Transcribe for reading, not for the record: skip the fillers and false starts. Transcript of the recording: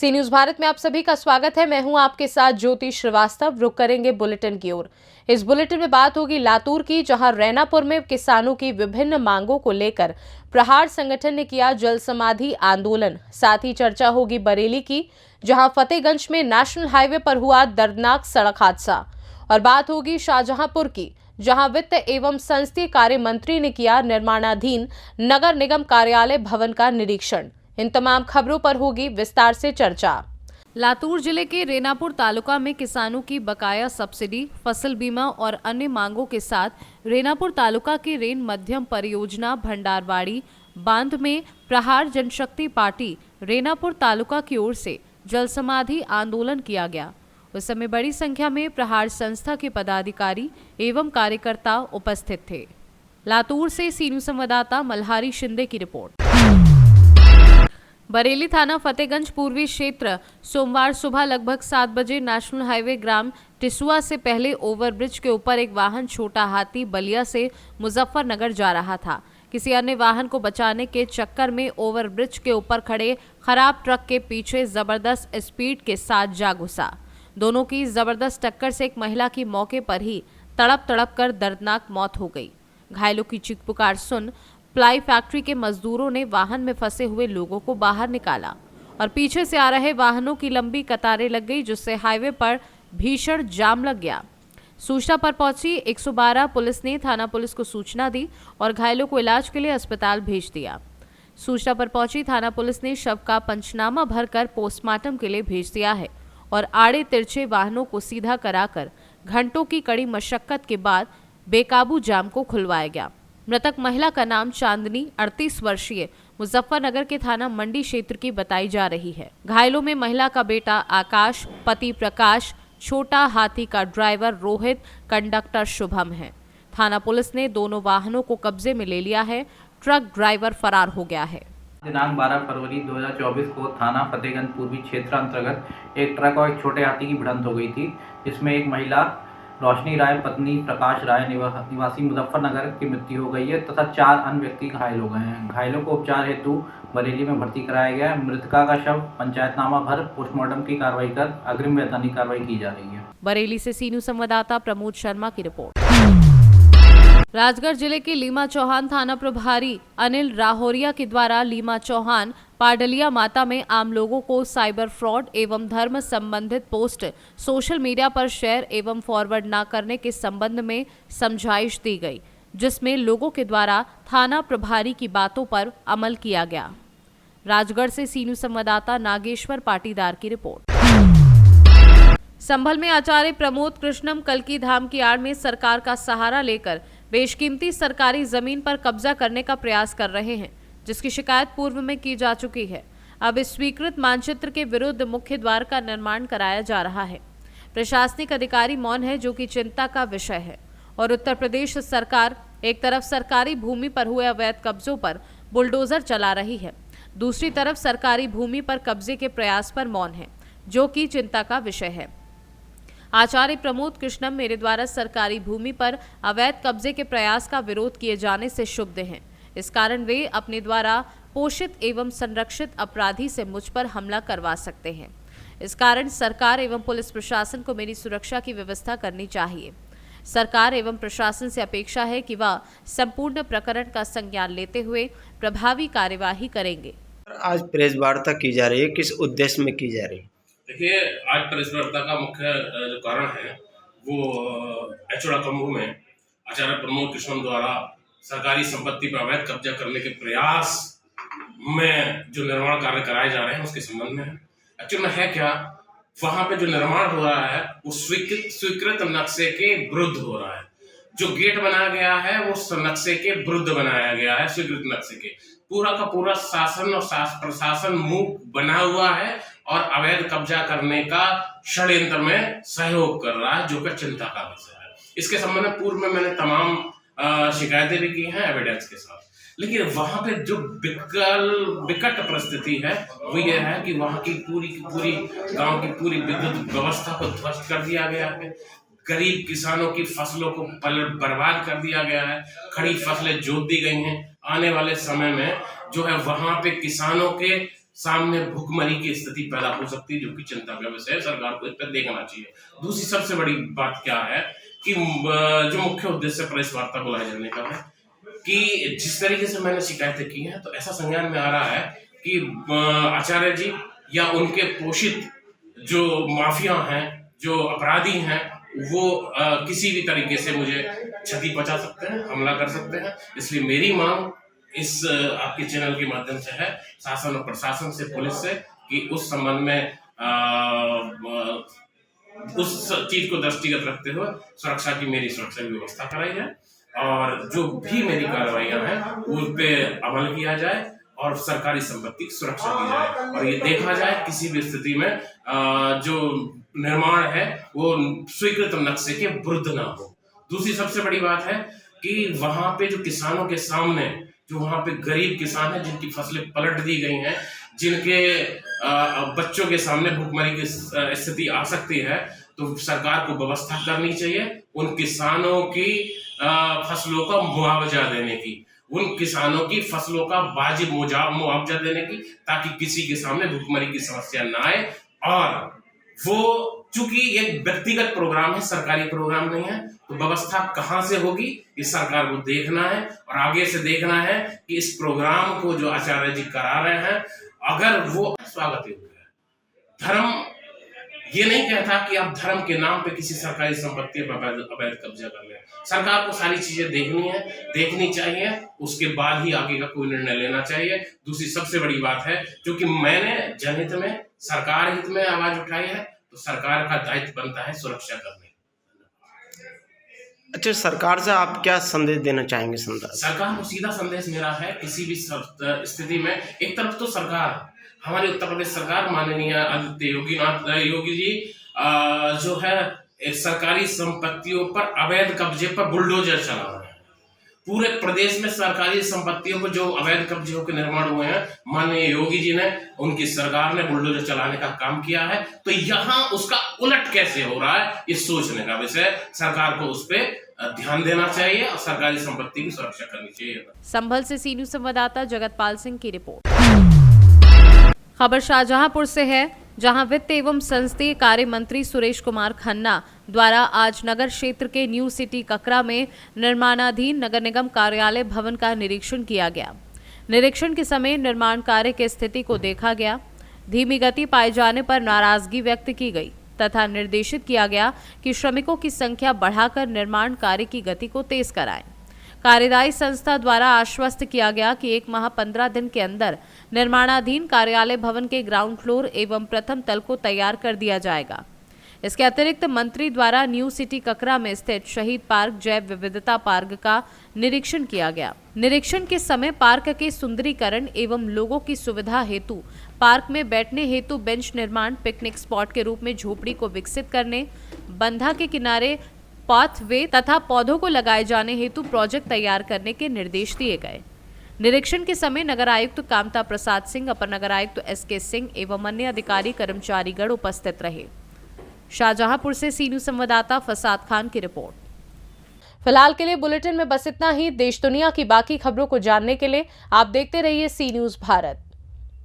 सी news Bharat में आप सभी का स्वागत है। मैं हूं आपके साथ ज्योति श्रीवास्तव। रुक करेंगे बुलेटिन की ओर। इस बुलेटिन में बात होगी लातूर की, जहां रैनापुर में किसानों की विभिन्न मांगों को लेकर प्रहार संगठन ने किया जल समाधि आंदोलन। साथ ही चर्चा होगी बरेली की, जहां फतेहगंज में नेशनल हाईवे पर हुआ दर्दनाक सड़क हादसा। और बात होगी शाहजहांपुर की, जहां वित्त एवं संसदीय कार्य मंत्री ने किया निर्माणाधीन नगर निगम कार्यालय भवन का निरीक्षण। इन तमाम खबरों पर होगी विस्तार से चर्चा। लातूर जिले के रेनापुर तालुका में किसानों की बकाया सब्सिडी, फसल बीमा और अन्य मांगों के साथ रेनापुर तालुका के रेन मध्यम परियोजना भंडारवाड़ी बांध में प्रहार जनशक्ति पार्टी रेनापुर तालुका की ओर से जल समाधि आंदोलन किया गया। उस समय बड़ी संख्या में प्रहार संस्था के पदाधिकारी एवं कार्यकर्ता उपस्थित थे। लातूर से सी न्यूज संवाददाता मल्हारी शिंदे की रिपोर्ट। बरेली थाना फतेहगंज पूर्वी क्षेत्र सोमवार सुबह लगभग 7 बजे नेशनल हाईवे ग्राम टिसुआ से पहले ओवरब्रिज के ऊपर एक वाहन छोटा हाथी बलिया से मुजफ्फरनगर जा रहा था। किसी अन्य वाहन को बचाने के चक्कर में ओवरब्रिज के ऊपर खड़े खराब ट्रक के पीछे जबरदस्त स्पीड के साथ जा घुसा। दोनों की जबरदस्त टक्कर से एक महिला की मौके पर ही तड़प तड़प कर दर्दनाक मौत हो गई। घायलों की चीख पुकार सुन प्लाई फैक्ट्री के मजदूरों ने वाहन में फंसे हुए लोगों को बाहर निकाला और पीछे से आ रहे वाहनों की लंबी कतारें लग गई, जिससे हाईवे पर भीषण जाम लग गया। सूचना पर पहुंची 112 पुलिस ने थाना पुलिस को सूचना दी और घायलों को इलाज के लिए अस्पताल भेज दिया। सूचना पर पहुंची थाना पुलिस ने शव का पंचनामा भरकर पोस्टमार्टम के लिए भेज दिया है और आड़े तिरछे वाहनों को सीधा कराकर घंटों की कड़ी मशक्कत के बाद बेकाबू जाम को खुलवाया गया। मृतक महिला का नाम चांदनी 38 वर्षीय मुजफ्फरनगर के थाना मंडी क्षेत्र की बताई जा रही है। घायलों में महिला का बेटा आकाश, पति प्रकाश, छोटा हाथी का ड्राइवर रोहित, कंडक्टर शुभम है। थाना पुलिस ने दोनों वाहनों को कब्जे में ले लिया है। ट्रक ड्राइवर फरार हो गया है। दिनांक 12 फरवरी 2024 को थाना फतेहगंज पूर्वी क्षेत्र अंतर्गत एक ट्रक और एक छोटे हाथी की भिड़ंत हो गई थी, जिसमें एक महिला रोशनी राय पत्नी प्रकाश राय निवासी मुजफ्फरनगर की मृत्यु हो गई है तथा 4 अन्य व्यक्ति घायल हो गए हैं। घायलों को उपचार हेतु बरेली में भर्ती कराया गया है। मृतका का शव पंचायतनामा भर पोस्टमार्टम की कार्रवाई कर अग्रिम वैधानिक कार्रवाई की जा रही है। बरेली से सी न्यूज संवाददाता प्रमोद शर्मा की रिपोर्ट। राजगढ़ जिले के लीमा चौहान थाना प्रभारी अनिल राहोरिया के द्वारा लीमा चौहान पाडलिया माता में आम लोगों को साइबर फ्रॉड एवं धर्म संबंधित पोस्ट सोशल मीडिया पर शेयर एवं फॉरवर्ड न करने के संबंध में समझाइश दी गई, जिसमें लोगों के द्वारा थाना प्रभारी की बातों पर अमल किया गया। राजगढ़ से सी न्यूज संवाददाता नागेश्वर पाटीदार की रिपोर्ट। संभल में आचार्य प्रमोद कृष्णम कल्की धाम की आड़ में सरकार का सहारा लेकर बेशकीमती सरकारी जमीन पर कब्जा करने का प्रयास कर रहे हैं, जिसकी शिकायत पूर्व में की जा चुकी है। अब इस स्वीकृत मानचित्र के विरुद्ध मुख्य द्वार का निर्माण कराया जा रहा है। प्रशासनिक अधिकारी मौन है, जो कि चिंता का विषय है। और उत्तर प्रदेश सरकार एक तरफ सरकारी भूमि पर हुए अवैध कब्जों पर बुलडोजर चला रही है, दूसरी तरफ सरकारी भूमि पर कब्जे के प्रयास पर मौन है, जो कि चिंता का विषय है। आचार्य प्रमोद कृष्णम मेरे द्वारा सरकारी भूमि पर अवैध कब्जे के प्रयास का विरोध किए जाने से क्षुब्ध हैं। इस कारण वे अपने द्वारा पोषित एवं संरक्षित अपराधी से मुझ पर हमला करवा सकते हैं। इस कारण सरकार एवं पुलिस प्रशासन को मेरी सुरक्षा की व्यवस्था करनी चाहिए। सरकार एवं प्रशासन से अपेक्षा है कि वह संपूर्ण प्रकरण का संज्ञान लेते हुए प्रभावी कार्यवाही करेंगे। आज प्रेस वार्ता की जा रही है, किस उद्देश्य में की जा रही है? देखिए, आज प्रेस वार्ता का मुख्य जो कारण है वो एचोड़ा कम्बू में आचार्य प्रमोद कृष्णम द्वारा सरकारी संपत्ति पर अवैध कब्जा करने के प्रयास में जो निर्माण कार्य कराए जा रहे हैं उसके संबंध में है। एक्चुअली में है क्या, वहां पे जो निर्माण हो रहा है वो स्वीकृत नक्शे के विरुद्ध हो रहा है। जो गेट बनाया गया है वो नक्शे के विरुद्ध बनाया गया है, स्वीकृत नक्शे के। पूरा का पूरा शासन और प्रशासन मूक बना हुआ है और अवैध कब्जा करने का षड्यंत्र में सहयोग कर रहा है, जो कि चिंता का विषय है। इसके संबंध में पूर्व में मैंने तमाम शिकायतें भी की हैं एविडेंस के साथ, लेकिन वहां पे जो विकट परिस्थिति है वो ये है कि वहां की पूरी गांव की पूरी विद्युत व्यवस्था को ध्वस्त कर दिया गया है। गरीब किसानों की फसलों को बर्बाद कर दिया गया है। खड़ी फसलें जोत दी गई हैं। आने वाले समय में जो है वहां पे किसानों के सामने भुखमरी की स्थिति पैदा हो सकती है, जो कि चिंता का विषय है। सरकार को इस पर देखना चाहिए। दूसरी सबसे बड़ी बात क्या है कि जो मुख्य उद्देश्य प्रेस वार्ता बुलाए जाने का है कि जिस तरीके से मैंने शिकायतें की हैं, तो ऐसा संज्ञान में आ रहा है कि आचार्य जी या उनके पोषित जो माफिया हैं, जो अपराधी हैं, वो किसी भी तरीके से मुझे क्षति पहुंचा सकते हैं, हमला कर सकते हैं। इसलिए मेरी मांग इस आपके चैनल के माध्यम से है शासन और प्रशासन से, पुलिस से, कि उस संबंध में उस चीज को दृष्टिगत रखते हुए सुरक्षा की व्यवस्था कराई जाए और जो भी मेरी कार्रवाइयां हैं उस पे अमल किया जाए और सरकारी संपत्ति की सुरक्षा की जाए और ये देखा जाए किसी भी स्थिति में जो निर्माण है वो स्वीकृत नक्शे के विरुद्ध ना हो। दूसरी सबसे बड़ी बात है कि वहां पे जो किसानों के सामने, जो वहां पे गरीब किसान हैं जिनकी फसलें पलट दी गई हैं, जिनके बच्चों के सामने भूखमरी की स्थिति आ सकती है, तो सरकार को व्यवस्था करनी चाहिए उन किसानों की फसलों का मुआवजा देने की, उन किसानों की फसलों का वाजिब मुआवजा देने की, ताकि किसी के सामने भूखमरी की समस्या न आए। और वो चूंकि एक व्यक्तिगत प्रोग्राम है, सरकारी प्रोग्राम नहीं है, तो व्यवस्था कहां से होगी इस सरकार को देखना है और आगे से देखना है कि इस प्रोग्राम को जो आचार्य जी करा रहे हैं, अगर वो स्वागत योग्य है। धर्म ये नहीं कहता कि आप धर्म के नाम पे किसी सरकारी संपत्ति पर अवैध कब्जा कर लें। सरकार को सारी चीजें देखनी चाहिए, उसके बाद ही आगे का कोई निर्णय लेना चाहिए। दूसरी सबसे बड़ी बात है, क्योंकि मैंने जनहित में, सरकार हित में आवाज उठाई है, तो सरकार का दायित्व बनता है सुरक्षा करने। अच्छा, सरकार से आप क्या संदेश देना चाहेंगे? सरकार को सीधा संदेश मेरा है, किसी भी स्थिति में, एक तरफ तो सरकार, हमारी उत्तर प्रदेश सरकार माननीय आदित्य योगी जी जो है सरकारी संपत्तियों पर अवैध कब्जे पर बुलडोजर चला रहे हैं। पूरे प्रदेश में सरकारी संपत्तियों पर जो अवैध कब्जे के निर्माण हुए हैं, माननीय योगी जी ने, उनकी सरकार ने बुलडोजर चलाने का काम किया है। तो यहाँ उसका उलट कैसे हो रहा है, ये सोचने का विषय। सरकार को उस पर ध्यान देना चाहिए और सरकारी संपत्ति की सुरक्षा करनी चाहिए। संभल से सी न्यूज संवाददाता जगतपाल सिंह की रिपोर्ट। खबर शाहजहांपुर से है, जहां वित्त एवं संसदीय कार्य मंत्री सुरेश कुमार खन्ना द्वारा आज नगर क्षेत्र के न्यू सिटी ककरा में निर्माणाधीन नगर निगम कार्यालय भवन का निरीक्षण किया गया। निरीक्षण के समय निर्माण कार्य की स्थिति को देखा गया। धीमी गति पाए जाने पर नाराजगी व्यक्त की गई तथा निर्देशित किया गया कि श्रमिकों की संख्या बढ़ाकर निर्माण कार्य की गति को तेज कराएं। कार्यदायी संस्था द्वारा आश्वस्त किया गया कि 1 माह 15 दिन के अंदर निर्माणाधीन कार्यालय भवन के ग्राउंड फ्लोर एवं प्रथम तल को तैयार कर दिया जाएगा। इसके अतिरिक्त मंत्री द्वारा न्यू सिटी ककरा में स्थित शहीद पार्क जैव विविधता पार्क का निरीक्षण किया गया। निरीक्षण के समय पार्क के सुंदरीकरण एवं लोगों की सुविधा हेतु पार्क में बैठने हेतु बेंच निर्माण, पिकनिक स्पॉट के रूप में झोपड़ी को विकसित करने, बंधा के किनारे पाथवे तथा पौधों को लगाए जाने हेतु प्रोजेक्ट तैयार करने के निर्देश दिए गए। निरीक्षण के समय नगर आयुक्त कामता प्रसाद सिंह, अपर नगर आयुक्त SK सिंह एवं अन्य अधिकारी कर्मचारीगण उपस्थित रहे। शाहजहांपुर से सी न्यूज संवाददाता फसाद खान की रिपोर्ट। फिलहाल के लिए बुलेटिन में बस इतना ही। देश दुनिया की बाकी खबरों को जानने के लिए आप देखते रहिए सी न्यूज भारत।